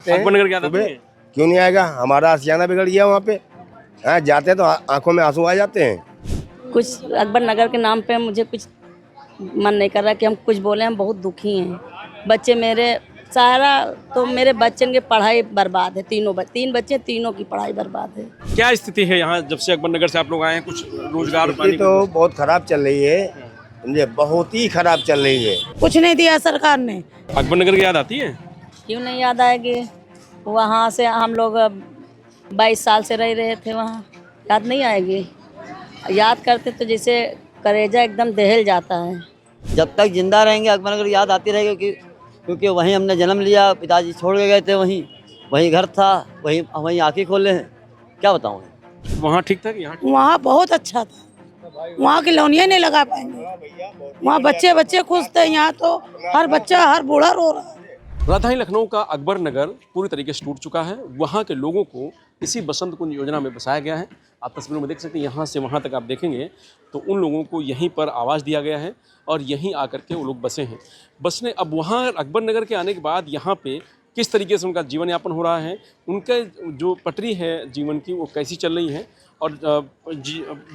अकबर नगर क्या था? क्यों नहीं आएगा? हमारा आशियाना बिगड़ गया वहाँ पे। हाँ, जाते तो आंखों में आंसू आ जाते हैं। कुछ अकबर नगर के नाम पे मुझे कुछ मन नहीं कर रहा कि हम कुछ बोले। हम बहुत दुखी हैं। बच्चे मेरे सारा तो मेरे बच्चन की पढ़ाई बर्बाद है। तीन बच्चे, तीनों की पढ़ाई बर्बाद है। क्या स्थिति है यहाँ जब से अकबर नगर से आप लोग आए हैं? कुछ रोजगार पाने तो बहुत खराब चल रही है, समझे, बहुत ही खराब चल रही है। कुछ नहीं दिया सरकार ने। अकबर नगर की याद आती है? क्यों नहीं याद आएगी? वहाँ से हम लोग 22 साल से रह रहे थे वहाँ। याद नहीं आएगी? याद करते तो जैसे कलेजा एकदम दहल जाता है। जब तक जिंदा रहेंगे अकबर नगर याद आती रहेगी, क्योंकि वहीं हमने जन्म लिया। पिताजी छोड़ के गए थे, वहीं घर था, वहीं आँखें खोले हैं। क्या बताऊँ? वहाँ ठीक था कि यहाँ? वहाँ बहुत अच्छा था। वहाँ की लौनिया नहीं लगा पाएंगे। वहाँ बच्चे खुश थे। यहाँ तो हर बच्चा, हर बूढ़ा रो रहा है। राजधानी लखनऊ का अकबर नगर पूरी तरीके से टूट चुका है। वहाँ के लोगों को इसी बसंत कुंज योजना में बसाया गया है। आप तस्वीरों में देख सकते हैं, यहाँ से वहाँ तक आप देखेंगे तो उन लोगों को यहीं पर आवास दिया गया है और यहीं आकर के वो लोग बसे हैं। बसने अब वहाँ अकबर नगर के आने के बाद यहाँ पे किस तरीके से उनका जीवन यापन हो रहा है, उनका जो पटरी है जीवन की वो कैसी चल रही है और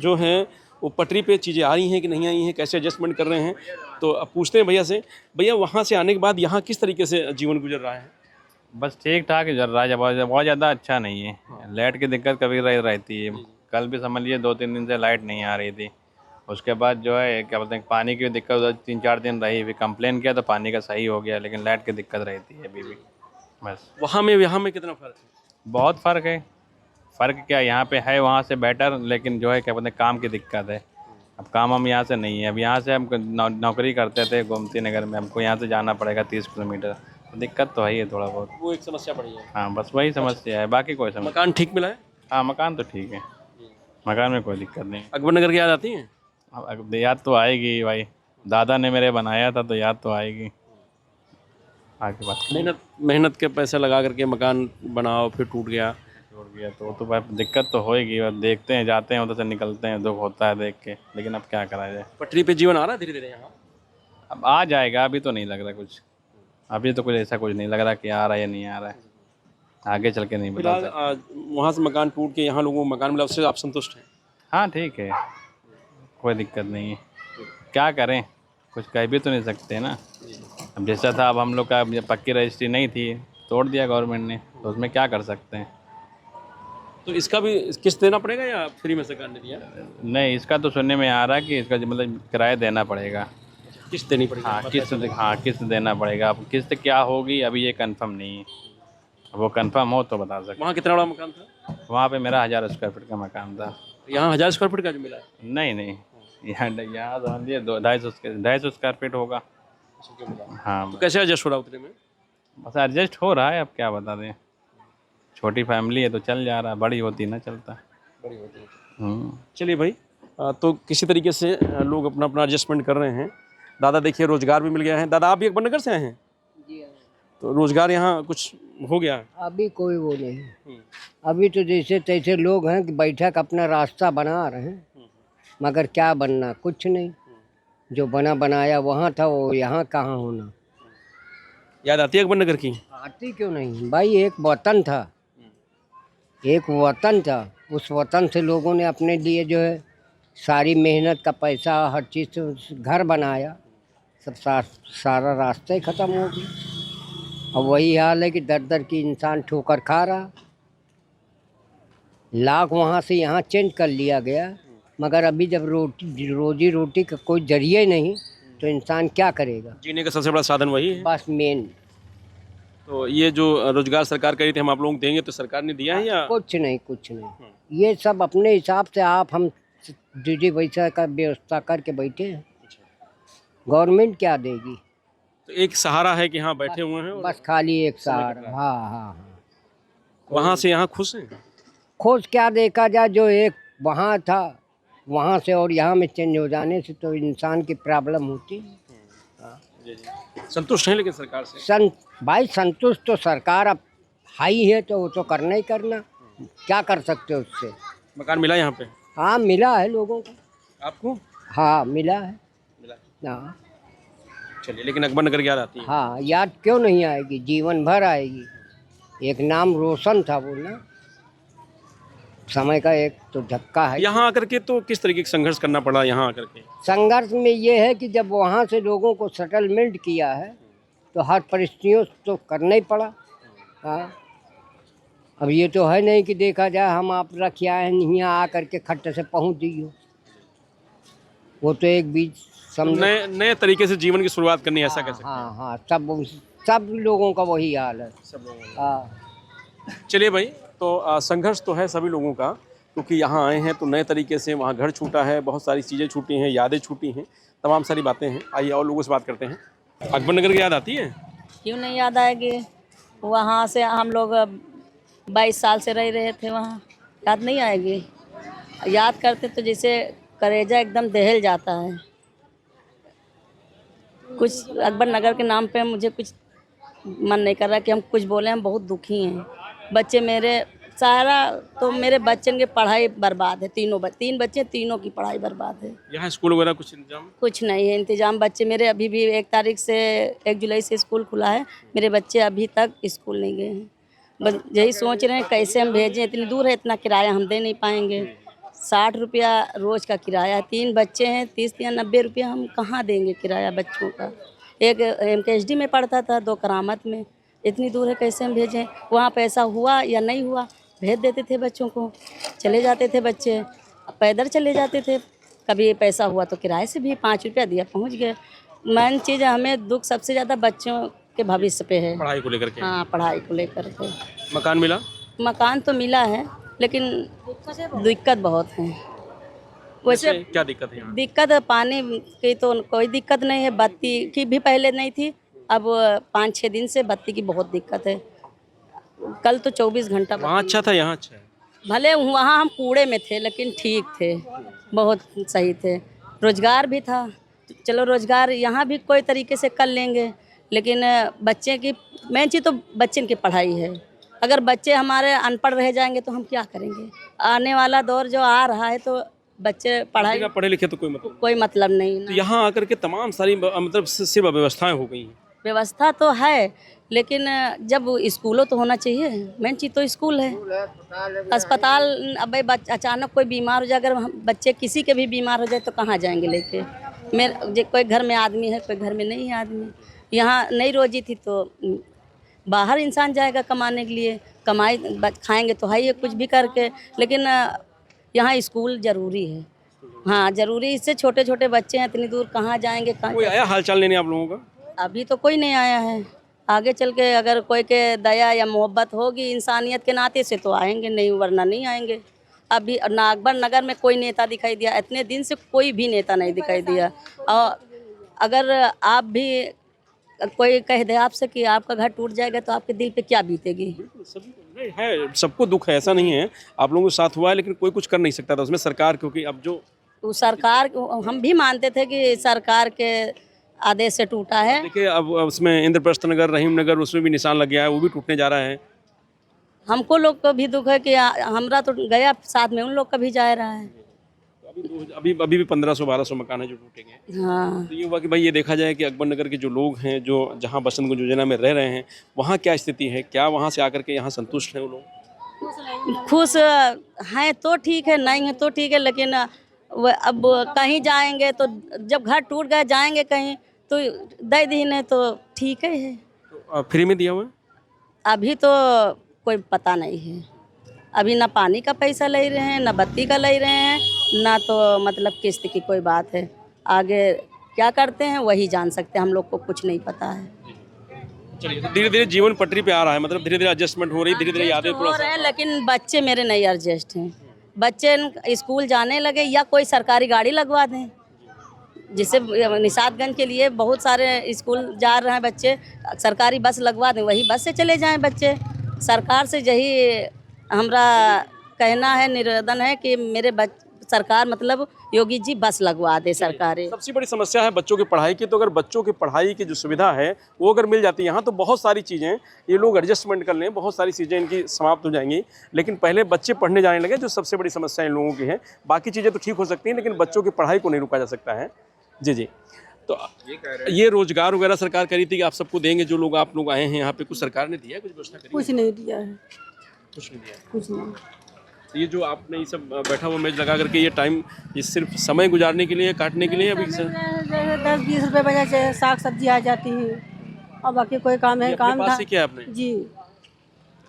जो है वो पटरी पे चीज़ें आ रही हैं कि नहीं आई हैं, कैसे एडजस्टमेंट कर रहे हैं। तो अब पूछते हैं भैया से। भैया, वहाँ से आने के बाद यहाँ किस तरीके से जीवन गुजर रहा है? बस ठीक ठाक ही चल रहा है। बहुत ज़्यादा अच्छा नहीं है। लाइट की दिक्कत कभी रहती है। कल भी समझ लिए 2-3 दिन से लाइट नहीं आ रही थी। उसके बाद जो है क्या बोलते हैं, पानी की दिक्कत उधर 3-4 दिन रही। फिर कंप्लेन किया तो पानी का सही हो गया, लेकिन लाइट की दिक्कत रहती है अभी भी। बस वहाँ में यहाँ में कितना फ़र्क है? बहुत फ़र्क है। फ़र्क क्या, यहाँ पे है वहाँ से बेटर, लेकिन जो है क्या बोलते हैं, काम की दिक्कत है। अब काम हम यहाँ से नहीं है। अब यहाँ से हम नौकरी करते थे गोमती नगर में, हमको यहाँ से जाना पड़ेगा 30 किलोमीटर। दिक्कत तो है ही थोड़ा बहुत। वो एक समस्या पड़ी है। हाँ, बस वही समस्या है, बाकी कोई समस्या। मकान ठीक मिला है? हाँ, मकान तो ठीक है। मकान में कोई दिक्कत नहीं। अकबर नगर की याद आती है? अब याद तो आएगी भाई। दादा ने मेरे बनाया था तो याद तो आएगी। आगे बात, मेहनत के पैसे लगा करके मकान बनाओ, फिर टूट गया तो भाई दिक्कत तो होएगी। और देखते हैं, जाते हैं उधर से निकलते हैं, दुख होता है देख के, लेकिन अब क्या करा जाए। पटरी पे जीवन आ रहा है धीरे धीरे यहाँ? अब आ जाएगा, अभी तो नहीं लग रहा कुछ। अभी तो कुछ ऐसा कुछ नहीं लग रहा कि आ रहा है या नहीं आ रहा है। आगे चल के नहीं बता सकते। वहाँ से मकान टूट के यहाँ लोगों को मकान मिला, उससे आप संतुष्ट हैं? हाँ ठीक है, कोई दिक्कत नहीं है। क्या करें, कुछ कह भी तो नहीं सकते ना। अब जैसा था, अब हम लोग का पक्की रजिस्ट्री नहीं थी, तोड़ दिया गवर्नमेंट ने, तो उसमें क्या कर सकते हैं। तो इसका भी किस्त देना पड़ेगा या फ्री में सरकार ने दिया? नहीं, इसका तो सुनने में आ रहा है कि इसका मतलब किराया देना पड़ेगा। किस्त देनी पड़ेगी? हाँ, किस्त देना पड़ेगा। अब किस्त क्या होगी अभी ये कंफर्म नहीं है। वो कंफर्म हो तो बता सकते। वहाँ कितना बड़ा मकान था? वहाँ पे मेरा 1000 स्क्वायर फीट का मकान था। यहाँ 1000 स्क्वायर फीट का जो मिला है? नहीं, यहाँ तो ये 250 स्क्वायर फीट होगा। हाँ, तो कैसे एडजस्ट हो रहा है उतने में? बस एडजस्ट हो रहा है। अब क्या बता दें, छोटी फैमिली है तो चल जा रहा है, बड़ी होती ना चलता। बड़ी होती है। चलिए भाई, तो किसी तरीके से लोग अपना अपना एडजस्टमेंट कर रहे हैं। दादा देखिए, रोजगार भी मिल गया है। दादा, आप भी अकबर नगर से आए हैं? जी हाँ। तो रोजगार यहाँ कुछ हो गया? अभी कोई वो नहीं। अभी तो जैसे तैसे लोग हैं कि बैठक अपना रास्ता बना रहे हैं, मगर क्या बनना, कुछ नहीं। जो बना बनाया वहाँ था, वो यहाँ कहाँ होना। याद आती है अकबर नगर की? आती क्यों नहीं भाई, एक वतन था, एक वतन था। उस वतन से लोगों ने अपने लिए जो है सारी मेहनत का पैसा, हर चीज़ से घर बनाया। सब सारा रास्ता ही ख़त्म हो गया। अब वही हाल है कि दर दर की इंसान ठोकर खा रहा। लाख वहाँ से यहाँ चेंज कर लिया गया, मगर अभी जब रोजी रोटी का कोई जरिए नहीं तो इंसान क्या करेगा। जीने का सबसे बड़ा साधन वही है बस मेन। तो ये जो रोजगार सरकार कह रही थी हम आप लोगों को देंगे, तो सरकार ने दिया है या? कुछ नहीं। ये सब अपने हिसाब से हम दीदी वैसा का व्यवस्था करके बैठे हैं। गवर्नमेंट क्या देगी? तो एक सहारा है कि हाँ बैठे हुए हैं। बस खाली एक सहारा। हाँ। वहाँ से यहाँ खुश हैं? खुश क्या देखा जाए, जो एक वहाँ था वहाँ से और यहाँ में चेंज हो जाने से तो इंसान की प्रॉब्लम होती है। संतुष्ट हैं लेकिन सरकार से? भाई संतुष्ट तो सरकार अब हाई है, तो वो तो करना ही करना। क्या कर सकते हो उससे। मकान मिला यहाँ पे? हाँ, मिला है लोगों को। आपको? हाँ, मिला है। हाँ चलिए, लेकिन अकबर नगर की याद आती है? हाँ, याद क्यों नहीं आएगी, जीवन भर आएगी। एक नाम रोशन था वो ना, समय का एक तो धक्का है। यहाँ आकर के तो किस तरीके का संघर्ष करना पड़ा यहाँ आकर के? संघर्ष में ये है कि जब वहाँ से लोगों को सेटलमेंट किया है तो हर परिस्थितियों तो करना ही पड़ा। हाँ, अब ये तो है नहीं कि देखा जाए हम आप रख आए हैं यहाँ आकर के खट्टे से पहुँच दियो। वो तो एक बीच समझ नए नए तरीके से जीवन की शुरुआत करनी है, ऐसा कह सकते हैं। हाँ हाँ, सब लोगों का वही हाल है। सब लोगों को। हाँ, चलिए भाई, तो संघर्ष तो है सभी लोगों का, क्योंकि यहाँ आए हैं तो नए तरीके से, वहाँ घर छूटा है, बहुत सारी चीज़ें छूटी हैं, यादें छूटी हैं, तमाम सारी बातें हैं। आइए और लोगों से बात करते हैं। अकबर नगर की याद आती है? क्यों नहीं याद आएगी? वहाँ से हम लोग 22 साल से रह रहे थे वहाँ, याद नहीं आएगी? याद करते तो जैसे कलेजा एकदम दहल जाता है। कुछ अकबर नगर के नाम पे मुझे कुछ मन नहीं कर रहा कि हम कुछ बोले। हम बहुत दुखी हैं। बच्चे मेरे सारा तो मेरे बच्चन की पढ़ाई बर्बाद है। तीन बच्चे, तीनों की पढ़ाई बर्बाद है। यहाँ स्कूल वगैरह कुछ इंतजाम? कुछ नहीं है इंतजाम। बच्चे मेरे अभी भी 1 जुलाई से स्कूल खुला है, मेरे बच्चे अभी तक स्कूल नहीं गए हैं। बस यही सोच रहे हैं कैसे हम भेजें, इतनी दूर है, इतना किराया हम दे नहीं पाएंगे। 60 रुपया रोज़ का किराया, 3 बच्चे हैं, 30 या 90 रुपया हम कहाँ देंगे किराया बच्चों का। एक MKSD में पढ़ता था, 2 करामत में। इतनी दूर है, कैसे हम भेजें? वहाँ पैसा हुआ या नहीं हुआ भेज देते थे बच्चों को, चले जाते थे बच्चे, पैदल चले जाते थे। कभी पैसा हुआ तो किराए से भी 5 रुपया दिया, पहुँच गए। मेन चीज़ हमें दुख सबसे ज़्यादा बच्चों के भविष्य पे है। पढ़ाई को लेकर के? हाँ, पढ़ाई को लेकर के। मकान मिला? मकान तो मिला है, लेकिन दिक्कत बहुत है। वैसे क्या दिक्कत है यहाँ? दिक्कत पानी की तो कोई दिक्कत नहीं है, बत्ती की भी पहले नहीं थी, अब 5-6 दिन से बत्ती की बहुत दिक्कत है। कल तो 24 घंटा वहाँ अच्छा था, यहाँ अच्छा है? भले वहाँ हम कूड़े में थे, लेकिन ठीक थे, बहुत सही थे। रोजगार भी था, चलो रोजगार यहाँ भी कोई तरीके से कर लेंगे, लेकिन बच्चे की मेन चीज़ तो बच्चे की पढ़ाई है। अगर बच्चे हमारे अनपढ़ रह जाएंगे तो हम क्या करेंगे? आने वाला दौर जो आ रहा है तो बच्चे पढ़ाई पढ़े लिखे तो कोई मतलब नहीं तो ना। यहाँ आकर के तमाम सारी मतलब सेवा व्यवस्थाएं हो गई हैं। व्यवस्था तो है, लेकिन जब स्कूलों तो होना चाहिए। मेन चीज़ तो स्कूल है, अस्पताल। अब भाई अचानक कोई बीमार हो जाए, अगर बच्चे किसी के भी बीमार हो जाए तो कहाँ जाएंगे लेके? कोई घर में आदमी है, कोई घर में नहीं है आदमी। यहाँ नई रोजी थी तो बाहर इंसान जाएगा कमाने के लिए, कमाई खाएंगे तो है ये कुछ भी करके, लेकिन यहाँ स्कूल ज़रूरी है। हाँ ज़रूरी, इससे छोटे छोटे बच्चे हैं, इतनी दूर कहाँ जाएंगे? कोई आया हाल चाल लेने आप लोगों का? अभी तो कोई नहीं आया है। आगे चल के अगर कोई के दया या मोहब्बत होगी इंसानियत के नाते से तो आएंगे, नहीं वरना नहीं आएंगे। अभी ना अकबर नगर में कोई नेता दिखाई दिया, इतने दिन से कोई भी नेता नहीं दिखाई दिया। और अगर आप भी कोई कह दे आपसे कि आपका घर टूट जाएगा तो आपके दिल पे क्या बीतेगी? सभी है, सबको दुख है, ऐसा नहीं है। आप लोगों के साथ हुआ है, लेकिन कोई कुछ कर नहीं सकता था उसमें सरकार, क्योंकि अब जो सरकार, हम भी मानते थे कि सरकार के आदेश से टूटा है। देखिए अब उसमें इंद्रप्रस्थ नगर, रहीम नगर, उसमें भी निशान लग गया है, वो भी टूटने जा रहा है। हमको लोग को भी दुख है कि हमरा तो गया, साथ में उन लोग का भी जा रहा है। अभी भी 1500-1200 मकान है जो टूटेंगे। हाँ, तो ये हुआ कि भाई ये देखा जाए कि अकबर नगर के जो लोग हैं, जो जहाँ बसंत कुंज योजना में रह रहे हैं, वहाँ क्या स्थिति है? क्या वहाँ से आकर के यहाँ संतुष्ट हैं वो लोग? खुश हैं तो ठीक है, नहीं है तो ठीक है, लेकिन अब कहीं जाएंगे तो जब घर टूट गए जाएंगे कहीं तो दे दी, नहीं तो ठीक है। तो फ्री में दिया हुआ है? अभी तो कोई पता नहीं है। अभी ना पानी का पैसा ले रहे हैं, ना बत्ती का ले रहे हैं, ना तो मतलब किस्त की कोई बात है। आगे क्या करते हैं वही जान सकते हैं, हम लोग को कुछ नहीं पता है। चलिए, तो धीरे धीरे जीवन पटरी पे आ रहा है, मतलब धीरे धीरे एडजस्टमेंट हो रही, धीरे धीरे यादें हो थोड़ा रहे सा। हैं, लेकिन बच्चे मेरे नहीं एडजस्ट हैं। बच्चे स्कूल जाने लगे या कोई सरकारी गाड़ी लगवा दें, जिससे निशातगंज के लिए बहुत सारे स्कूल जा रहे हैं बच्चे, सरकारी बस लगवा दें, वही बस से चले जाएं बच्चे। सरकार से यही हमरा कहना है, निवेदन है कि मेरे सरकार मतलब योगी जी बस लगवा दे सरकारी। सबसे बड़ी समस्या है बच्चों की पढ़ाई की, तो अगर बच्चों की पढ़ाई की जो सुविधा है वो अगर मिल जाती है यहाँ, तो बहुत सारी चीज़ें ये लोग एडजस्टमेंट कर लें, बहुत सारी चीज़ें इनकी समाप्त हो जाएंगी। लेकिन पहले बच्चे पढ़ने जाने लगे, जो सबसे बड़ी समस्या इन लोगों की है। बाकी चीज़ें तो ठीक हो सकती हैं, लेकिन बच्चों की पढ़ाई को नहीं रोका जा सकता है। जी जी। तो ये रोजगार वगैरह सरकार करी थी कि आप सबको देंगे, जो लोग आप लोग आए हैं यहाँ पे, कुछ सरकार ने दिया है, कुछ व्यवस्था करी? कुछ नहीं दिया है, कुछ नहीं दिया। कुछ नहीं। तो ये जो आपने ये सब बैठा हुआ मेज लगा करके ये टाइम, ये सिर्फ समय गुजारने के लिए, काटने के लिए अभी जैसे 10-20 रुपए वजह से साग सब्जी आ जाती है, और बाकी कोई काम है, काम पास ही किया आपने? जी,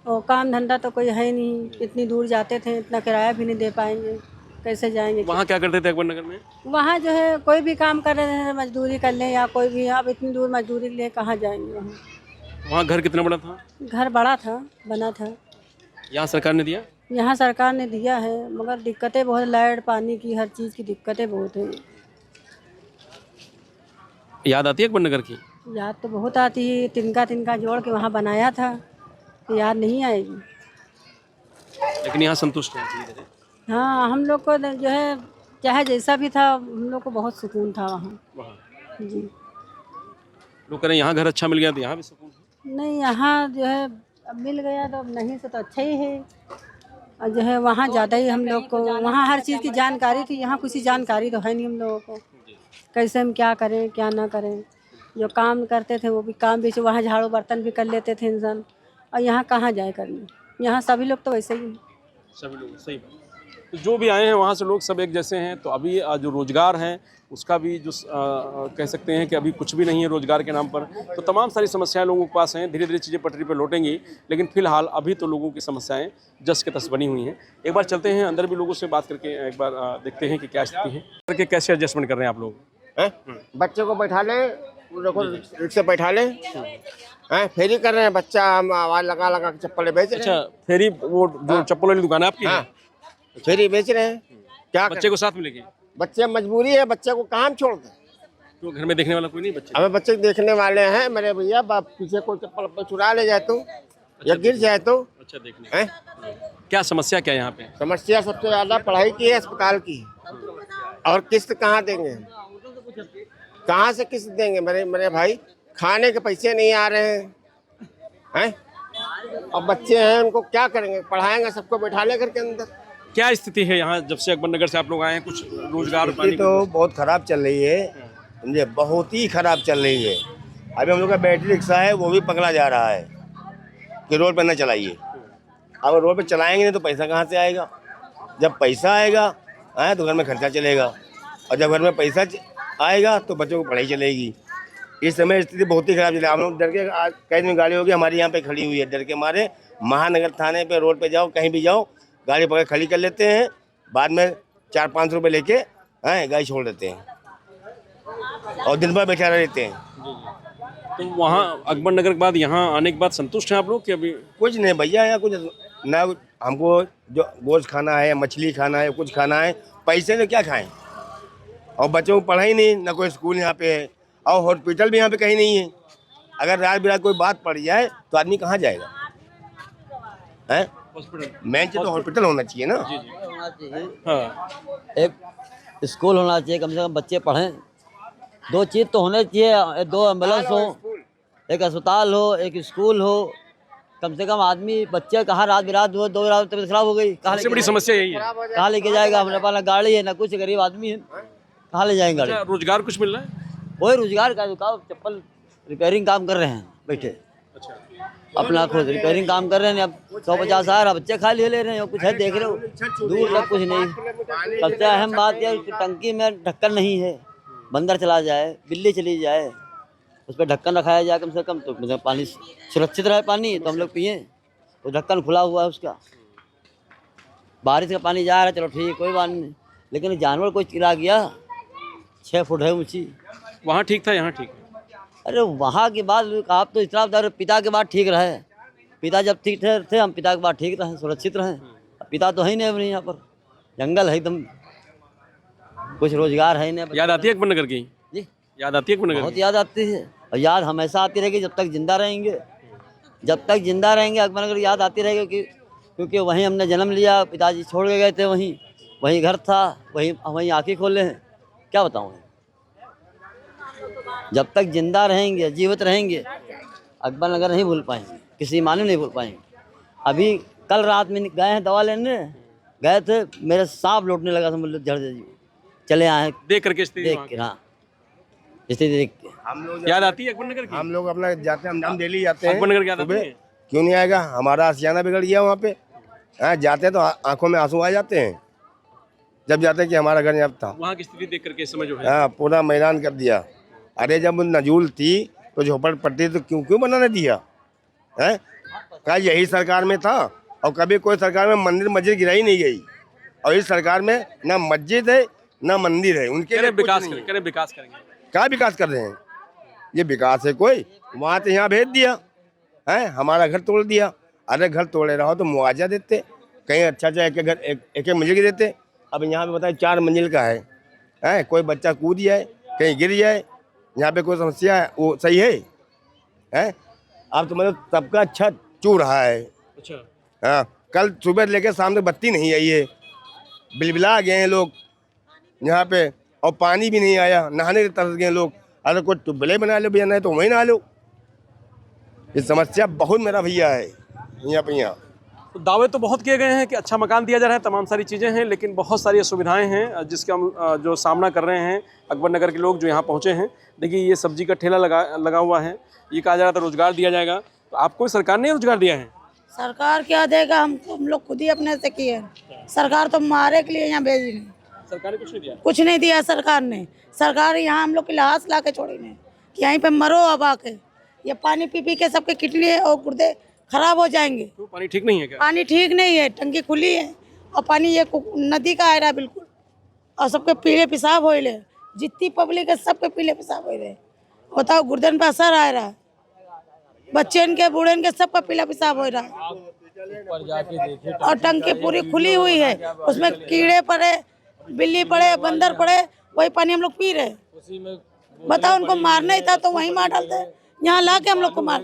और काम धंधा तो कोई है नहीं, इतनी दूर जाते थे, इतना किराया भी नहीं दे पाएंगे, कैसे जाएंगे? वहाँ क्या करते थे अकबर नगर में? वहाँ जो है कोई भी काम कर रहे हैं, मजदूरी कर लें या कोई भी, अब इतनी दूर मजदूरी के लिए कहाँ जाएंगे? वहाँ घर कितना बड़ा था? घर बड़ा था, बना था। यहाँ सरकार ने दिया? यहाँ सरकार ने दिया है, मगर दिक्कतें बहुत, लाइट पानी की हर चीज़ की दिक्कतें बहुत हैं। याद आती है अकबर नगर की? याद तो बहुत आती है, तिनका तिनका जोड़ के वहाँ बनाया था, तो याद नहीं आएगी। लेकिन यहाँ संतुष्ट है धीरे-धीरे? हाँ, हम लोग को जो है चाहे जैसा भी था, हम लोग को बहुत सुकून था वहाँ। वहाँ जी, लोग कह रहे हैं यहाँ घर अच्छा मिल गया तो यहाँ भी सुकून है। नहीं यहाँ जो है अब मिल गया तो अब नहीं से तो अच्छा ही है, और जो है वहाँ ज़्यादा ही हम लोग को, वहाँ हर चीज़ की जानकारी थी, यहाँ किसी जानकारी तो है नहीं हम लोगों को, कैसे हम क्या करें क्या ना करें। जो काम करते थे वो भी काम भी, वहाँ झाड़ू बर्तन भी कर लेते थे इंसान, और यहाँ कहाँ जाए करने? यहाँ सभी लोग तो वैसे ही हैं। सभी लोग सही बात। तो जो भी आए हैं वहाँ से लोग सब एक जैसे हैं। तो अभी जो रोज़गार है उसका भी जो कह सकते हैं कि अभी कुछ भी नहीं है रोज़गार के नाम पर। तो तमाम सारी समस्याएं लोगों के पास हैं, धीरे धीरे चीज़ें पटरी पर लौटेंगी, लेकिन फिलहाल अभी तो लोगों की समस्याएं जस के तस बनी हुई हैं। एक बार चलते हैं अंदर भी लोगों से बात करके, एक बार देखते हैं कि क्या स्थिति है, करके कैसे एडजस्टमेंट कर रहे हैं आप लोग? बच्चे को बैठा ले, देखो रिक्शे बैठा ले, फेरी कर रहे हैं, बच्चा हम आवाज लगा लगा के चप्पलें बेच रहे हैं। अच्छा, फेरी वो जो चप्पल वाली दुकान है आपकी? हाँ, फेरी बेच रहे हैं। क्या बच्चे को साथ में लेके? बच्चे मजबूरी है, बच्चे को काम छोड़ दें। तो घर में देखने वाला कोई नहीं बच्चे? हमें बच्चे देखने वाले हैं मेरे भैया, पीछे कोई चप्पल चुरा ले जाए तो, या गिर जाए तो। अच्छा, देखने हैं? क्या समस्या क्या है यहाँ पे? समस्या सबसे ज्यादा पढ़ाई की है, अस्पताल की है, और किस्त कहाँ देंगे हम? कहाँ से किस्त देंगे मेरे भाई? खाने के पैसे नहीं आ रहे हैं, और बच्चे हैं उनको क्या करेंगे? पढ़ाएंगे सबको बैठा ले करके अंदर। क्या स्थिति है यहाँ जब से अकबर नगर से आप लोग आए हैं? कुछ रोजगार पाने तो बहुत खराब चल रही है, समझे, बहुत ही खराब चल रही है। अभी हम लोग का बैटरी रिक्शा है वो भी पकड़ा जा रहा है कि रोड पर न चलाइए। अब रोड पे चलाएंगे नहीं तो पैसा कहाँ से आएगा? जब पैसा आएगा तो घर में खर्चा चलेगा, और जब घर में पैसा आएगा तो बच्चों को पढ़ाई चलेगी। इस समय स्थिति बहुत ही खराब चल रही है। हम लोग डर के, आज कई दिन गाड़ी होगी हमारी यहाँ पे खड़ी हुई है, डर के मारे। महानगर थाने पे रोड पे जाओ, कहीं भी जाओ, गाड़ी पकड़ खड़ी कर लेते हैं, बाद में 400-500 रुपये लेके गाड़ी छोड़ देते हैं, और दिन भर बैठा रहते हैं। तो वहाँ अकबर नगर के बाद यहाँ आने के बाद संतुष्ट हैं आप लोग कि अभी? कुछ नहीं भैया, यहाँ कुछ ना, हमको जो गोश्त खाना है, मछली खाना है, कुछ खाना है, पैसे से क्या खाएं? और बच्चों को पढ़ाई नहीं, ना कोई स्कूल यहाँ पे है, और हॉस्पिटल भी यहाँ पे कहीं नहीं है। अगर रात बिरात कोई बात पड़ जाए तो आदमी कहाँ जाएगा? हैं? मेन चीज तो हॉस्पिटल होना चाहिए ना। होना चाहिए, हाँ, एक स्कूल होना चाहिए, कम से कम बच्चे पढ़ें। दो चीज़ तो होने चाहिए, 2 एम्बुलेंस हो, एक अस्पताल हो, एक स्कूल हो। कम से कम आदमी, बच्चे कहाँ रात बिरात हो, 2 रात तबीयत खराब हो गई, कहाँ सबसे बड़ी समस्या यही है। कहाँ लेके जाएगा? हमारे पास ना गाड़ी है ना कुछ, गरीब आदमी है, कहाँ ले जाएंगे गाड़ी? अच्छा, रोजगार कुछ मिल रहा है? कोई रोजगार का दुकान, चप्पल रिपेयरिंग काम कर रहे हैं बैठे, अच्छा, अपना खुद रिपेयरिंग काम कर रहे हैं। अब 150 आ रहा, बच्चे खा ले रहे हैं, कुछ है देख रहे हो, दूर तक कुछ नहीं। सबसे अहम बात यह टंकी में ढक्कन नहीं है, बंदर चला जाए, बिल्ली चली जाए, उस पर ढक्कन रखाया जाए कम से कम, तो मतलब पानी सुरक्षित रहे, पानी तो हम लोग पिए। तो ढक्कन खुला हुआ है उसका, बारिश का पानी जा रहा है, चलो ठीक, कोई बात नहीं। लेकिन जानवर कोई चिरा गया, 6 फुट है ऊँची, वहाँ ठीक था, यहाँ ठीक है? अरे वहाँ की बात आप तो इतना बता रहे, पिता के बाद ठीक रहे, पिता जब ठीक थे हम पिता के बाद ठीक रहे, सुरक्षित रहे। पिता तो है ही नहीं यहाँ पर, जंगल है एकदम, कुछ रोजगार है ही नहीं। याद आती है अकबर नगर की? जी, याद आती है अकबर नगर बहुत की? याद आती है, और याद हमेशा आती रहेगी जब तक जिंदा रहेंगे। जब तक जिंदा रहेंगे अकबर नगर याद आती रहेगी, क्योंकि वहीं हमने जन्म लिया, पिताजी छोड़ के गए थे, वहीं घर था, वहीं आँखें खोले हैं। क्या बताऊँ, जब तक जिंदा रहेंगे, जीवित रहेंगे, अकबर नगर नहीं भूल पाएंगे, किसी माने नहीं भूल पाएंगे। अभी कल रात में गए हैं दवा लेने, गए थे, मेरे सांप लौटने लगा, समझ लो झड़ जी, चले आए देख करके स्थिति देख वहाँ के। की। हाँ, जैसे हम लोग याद आती है अकबर नगर की? हम लोग अपना जाते हैं, हम डेली जाते हैं। अकबर नगर की याद आती सुबह। है? क्यों नहीं आएगा, हमारा आशियाना बिगड़ गया वहाँ पे। हाँ, जाते हैं तो आंखों में आंसू आ जाते हैं जब जाते हैं कि हमारा घर यहाँ था। वहाँ की स्थिति देख करके इस समय जो है हाँ, पूरा मैदान कर दिया। अरे जब नजूल थी तो झोपड़पट्टी तो क्यों बनाने दिया है? क्या यही सरकार में था? और कभी कोई सरकार में मंदिर मस्जिद गिराई नहीं गई, और इस सरकार में ना मस्जिद है ना मंदिर है। उनके लिए विकास कुछ नहीं करें, विकास करेंगे। क्या विकास कर रहे हैं? ये विकास है कोई? वहाँ से यहाँ भेज दिया है, हमारा घर तोड़ दिया। अरे घर तोड़े रहो तो मुआवजा देते, कहीं अच्छा एक घर एक मंजिल की देते। अब यहाँ पे बताए 4 मंजिल का है, कोई बच्चा कूद जाए, कहीं गिर जाए, यहाँ पे कोई समस्या है वो सही है? अब तो मतलब सबका अच्छा चू रहा है। अच्छा, हाँ, कल सुबह लेके शाम तक बत्ती नहीं आई है, बिलबिला गए हैं लोग यहाँ पे, और पानी भी नहीं आया, नहाने के तरस गए लोग। अरे कोई टुबले बना लो भैया, नहीं तो वहीं नहा लो। ये समस्या बहुत मेरा भैया है यहाँ पे। यहाँ तो दावे तो बहुत किए गए हैं कि अच्छा मकान दिया जा रहा है, तमाम सारी चीज़ें हैं, लेकिन बहुत सारी असुविधाएं हैं जिसका हम जो सामना कर रहे हैं अकबर नगर के लोग जो यहाँ पहुँचे हैं। देखिए ये सब्जी का ठेला लगा हुआ है, ये कहा जा रहा था रोजगार दिया जाएगा, तो आपको सरकार ने रोजगार दिया है? सरकार क्या देगा, हम लोग खुद ही अपने से किए। सरकार तो मारे के लिए यहाँ भेजी नहीं, सरकार ने कुछ नहीं दिया। कुछ नहीं दिया सरकार ने। सरकार यहाँ हम लोग की लाश ला के छोड़ी ने कि यहीं पे मरो अब आके। ये पानी पी पी के सबके किडनी और गुर्दे खराब हो जाएंगे। तो पानी ठीक नहीं है क्या? पानी ठीक नहीं है, टंकी खुली है और पानी ये नदी का आ रहा है बिल्कुल, और सबके पीले पेशाब हो रहे। जितनी पब्लिक है सबके पीले पेशाब हो रहे। बताओ, गुर्दन पे असर आ रहा है, बच्चे के बूढ़े के सबका पीला पेशाब हो रहा है। और टंकी पूरी खुली हुई है, उसमें कीड़े पड़े, बिल्ली पड़े, बंदर पड़े, वही पानी हम लोग पी रहे। बताओ, उनको मारना ही था तो वहीं मार डालते, यहाँ ला के हम लोग को मार।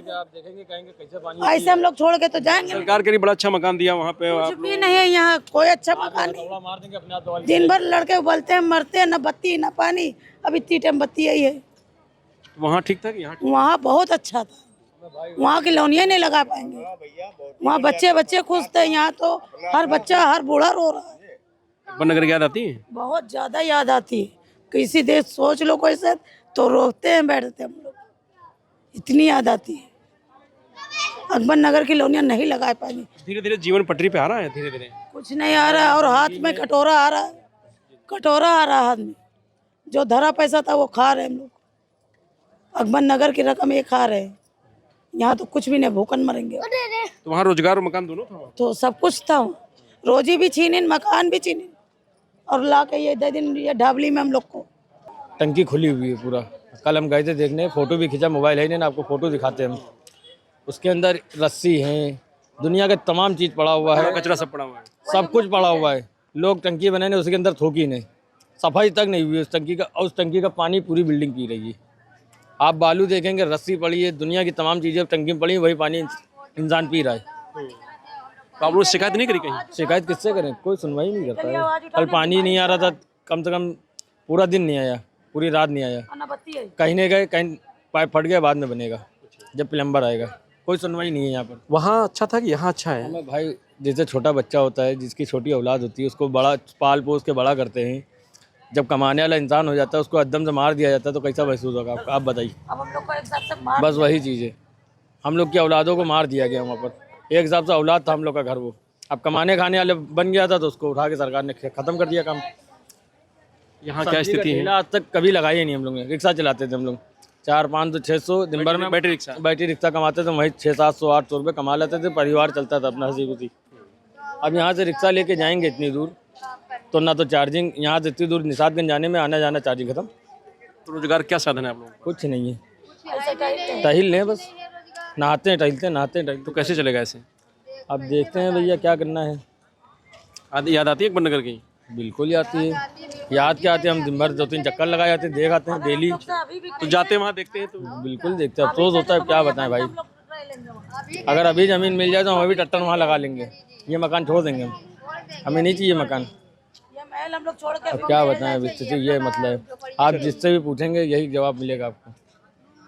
ऐसे हम लोग छोड़ के तो जाएंगे। सरकार के लिए बड़ा अच्छा मकान दिया वहाँ पे। कुछ भी नहीं है यहाँ, कोई अच्छा मकान नहीं। दिन भर लड़के उबलते हैं, मरते हैं, न बत्ती न पानी। अब इतनी टाइम बत्ती आई है। वहाँ ठीक था कि यहाँ? वहाँ बहुत अच्छा था, वहाँ की लौनिया नहीं लगा पाएंगे। वहाँ बच्चे खुश थे, यहाँ तो हर बच्चा हर बूढ़ा रो रहा है। अकबर नगर की याद आती है? बहुत ज्यादा याद आती है। किसी देश सोच लो कोई से तो रोते हैं, बैठते हम लोग, इतनी याद आती है। अकबर नगर की लौनिया नहीं लगा पाएंगे। धीरे धीरे जीवन पटरी पे आ रहा है, धीरे धीरे कुछ नहीं आ रहा है, और हाथ में कटोरा आ रहा है, कटोरा आ रहा है हाथ में। जो धरा पैसा था वो खा रहे हम लोग, अकबर नगर की रकम ये खा रहे हैं। यहाँ तो कुछ भी नहीं, भूखन मरेंगे। तो वहाँ रोजगार और मकान दोनों था? तो सब कुछ था, रोजी भी छीनिन, मकान भी छीनिन, और ला के ये दे दिन ये ढाबली में हम लोग को। टंकी खुली हुई है पूरा। कल हम गए थे देखने, फ़ोटो भी खींचा, मोबाइल है नहीं ना, आपको फ़ोटो दिखाते हैं हम। उसके अंदर रस्सी है, दुनिया का तमाम चीज़ पड़ा हुआ है, कचरा सब पड़ा हुआ है, सब कुछ पड़ा हुआ है। लोग टंकी बनाने उसके अंदर थूकी नहीं, सफाई तक नहीं हुई उस टंकी का, और उस टंकी का पानी पूरी बिल्डिंग पी रही है। आप बालू देखेंगे, रस्सी पड़ी है, दुनिया की तमाम चीज़ें टंकी में पड़ी, वही पानी इंसान पी रहा है। तो आप लोग शिकायत नहीं करी कहीं? शिकायत किससे करें, कोई सुनवाई नहीं करता है। कल पानी नहीं आ रहा था, कम से कम पूरा दिन नहीं आया, पूरी रात नहीं आया। कहीं नहीं गए, कहीं पाइप फट गया, बाद में बनेगा जब प्लम्बर आएगा। कोई सुनवाई नहीं है यहाँ पर। वहाँ अच्छा था कि यहाँ अच्छा है? हमें भाई, जैसे छोटा बच्चा होता है, जिसकी छोटी औलाद होती है, उसको बड़ा पाल पोस के बड़ा करते हैं। जब कमाने वाला इंसान हो जाता है, उसको एकदम से मार दिया जाता है, तो कैसा महसूस होगा आपको? आप बताइए। बस वही चीज़ है, हम लोग की औलादों को मार दिया गया वहाँ पर। एक हिसाब से औलाद था हम लोग का घर, वो अब कमाने खाने वाले बन गया था, तो उसको उठा के सरकार ने ख़त्म कर दिया काम। यहाँ क्या स्थिति है? आज तक कभी लगाई ही नहीं हम लोग ने। रिक्शा चलाते थे हम लोग, 400-500 600 दिन भर में बैटरी रिक्शा कमाते थे, वहीं 600-700-800 रुपये कमा लेते थे, परिवार चलता था अपना हंसी खुशी। अब यहाँ से रिक्शा लेके जाएंगे इतनी दूर, तो ना तो चार्जिंग, यहाँ से इतनी दूर निशातगंज जाने में आना जाना चार्जिंग खत्म। तो रोजगार क्या साधन है आप लोगों? कुछ नहीं है, टहल लें बस, नहाते हैं टहलते हैं, नहाते हैं टहलते। तो कैसे चलेगा ऐसे? अब देखते हैं भैया क्या करना है। याद आती है अकबर नगर की? बिल्कुल ही आती है। याद क्या आती है, हम दिन भर 2-3 चक्कर लगाए जाते हैं, देख आते हैं डेली। तो जाते हैं वहाँ देखते हैं तो बिल्कुल देखते हैं, अफसोस होता है, क्या बताएं भाई। अगर अभी ज़मीन मिल जाए तो हम अभी टट्टर वहाँ लगा लेंगे, ये मकान छोड़ देंगे हम, हमें नहीं चाहिए मकान। अब क्या बताएं, अभी स्थिति ये मतलब है, आप जिससे भी पूछेंगे यही जवाब मिलेगा आपको।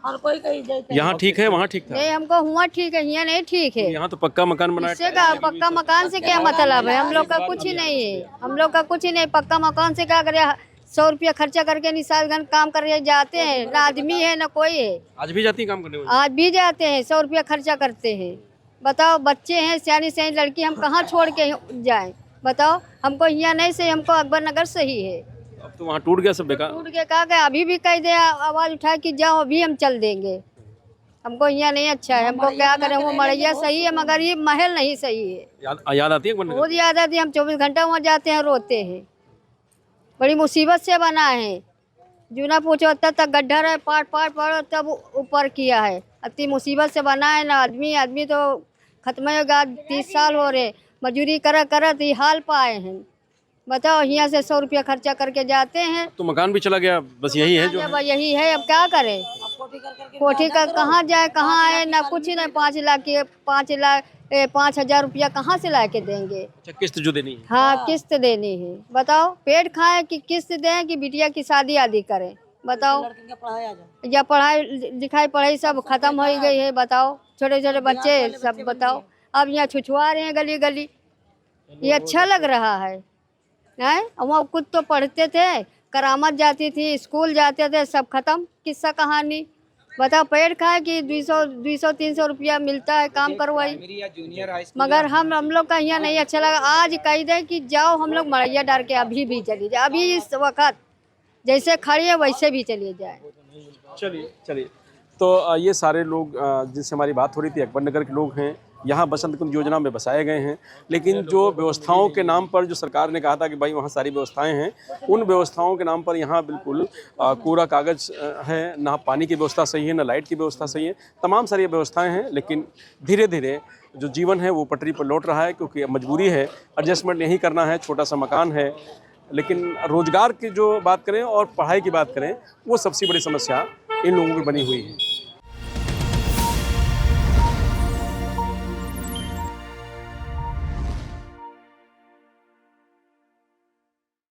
और कोई कहीं यहाँ ठीक है, वहाँ ठीक था? नहीं, हमको हुआ ठीक है, यहाँ नहीं ठीक है। यहाँ तो पक्का मकान बनाया। इससे का पक्का मकान से क्या मतलब है? हम लोग का कुछ ही नहीं है, हम लोग का कुछ ही नहीं। पक्का मकान से क्या करे, 100 रुपया खर्चा करके निशालगंज काम करने जाते हैं, ना आदमी है ना कोई है। आज भी जाती है काम करने आज भी जाते हैं, 100 रुपया खर्चा करते हैं। बताओ बच्चे हैं, सियानी सियानी लड़की, हम कहाँ छोड़ के जाएं? बताओ, हमको यहाँ नहीं सही, हमको अकबर नगर सही है। अब तो वहाँ टूट गया सब बेकार। टूट के कहा गया, अभी भी कह दे आवाज़ उठा कि जाओ, अभी हम चल देंगे। हमको यहाँ नहीं अच्छा है, हमको क्या करें? वो मड़ैया सही है मगर ये महल नहीं सही है। याद आती है अकबर नगर? बहुत याद आती है, हम 24 घंटा वहाँ जाते हैं, रोते हैं। बड़ी मुसीबत से बना है, जूना पूछो तब गड्ढा रहे, पाट तब ऊपर किया है। इतनी मुसीबत से बना है ना, आदमी तो खत्म होगा। 30 साल हो रहे, मजदूरी करत ये हाल पाए हैं। बताओ, यहाँ से 100 रुपया खर्चा करके जाते हैं तो मकान भी चला गया, बस यही है जो अब यही है। अब क्या करें? कोठी का कहाँ जाए, कहाँ आए, ना कुछ नहीं। 5,000 रुपया कहाँ से ला के देंगे? अच्छा, किस्त जो देनी है। हाँ, किस्त देनी है। बताओ, पेट खाए कि किस्त दें कि बिटिया की शादी आदि करें? बताओ, या पढ़ाई सब खत्म हो गई है। बताओ, छोटे छोटे बच्चे सब, बताओ अब यहाँ छुछुआ रहे हैं गली गली। ये अच्छा लग रहा है? नहीं, वहाँ खुद तो पढ़ते थे, करामत जाती थी, स्कूल जाते थे, सब खत्म किस्सा कहानी। बताओ, पेट खाए कि 200-300 रुपया मिलता है, काम करवाई। मगर हम लोग का यहाँ नहीं अच्छा लगा। आज कह दे कि जाओ, हम लोग मड़ैया डाल के अभी भी चली जाए, अभी इस वक्त जैसे खड़ी है वैसे भी चली जाए। चलिए। तो ये सारे लोग जिनसे हमारी बात हो रही थी, अकबर नगर के लोग हैं, यहाँ बसंत कुंज योजना में बसाए गए हैं। लेकिन जो व्यवस्थाओं के नाम पर जो सरकार ने कहा था कि भाई वहाँ सारी व्यवस्थाएं हैं, उन व्यवस्थाओं के नाम पर यहाँ बिल्कुल कोरा कागज़ है। ना पानी की व्यवस्था सही है, ना लाइट की व्यवस्था सही है। तमाम सारी व्यवस्थाएं हैं, लेकिन धीरे धीरे जो जीवन है वो पटरी पर लौट रहा है, क्योंकि मजबूरी है, एडजस्टमेंट यही करना है। छोटा सा मकान है, लेकिन रोज़गार की जो बात करें और पढ़ाई की बात करें, वो सबसे बड़ी समस्या इन लोगों की बनी हुई है।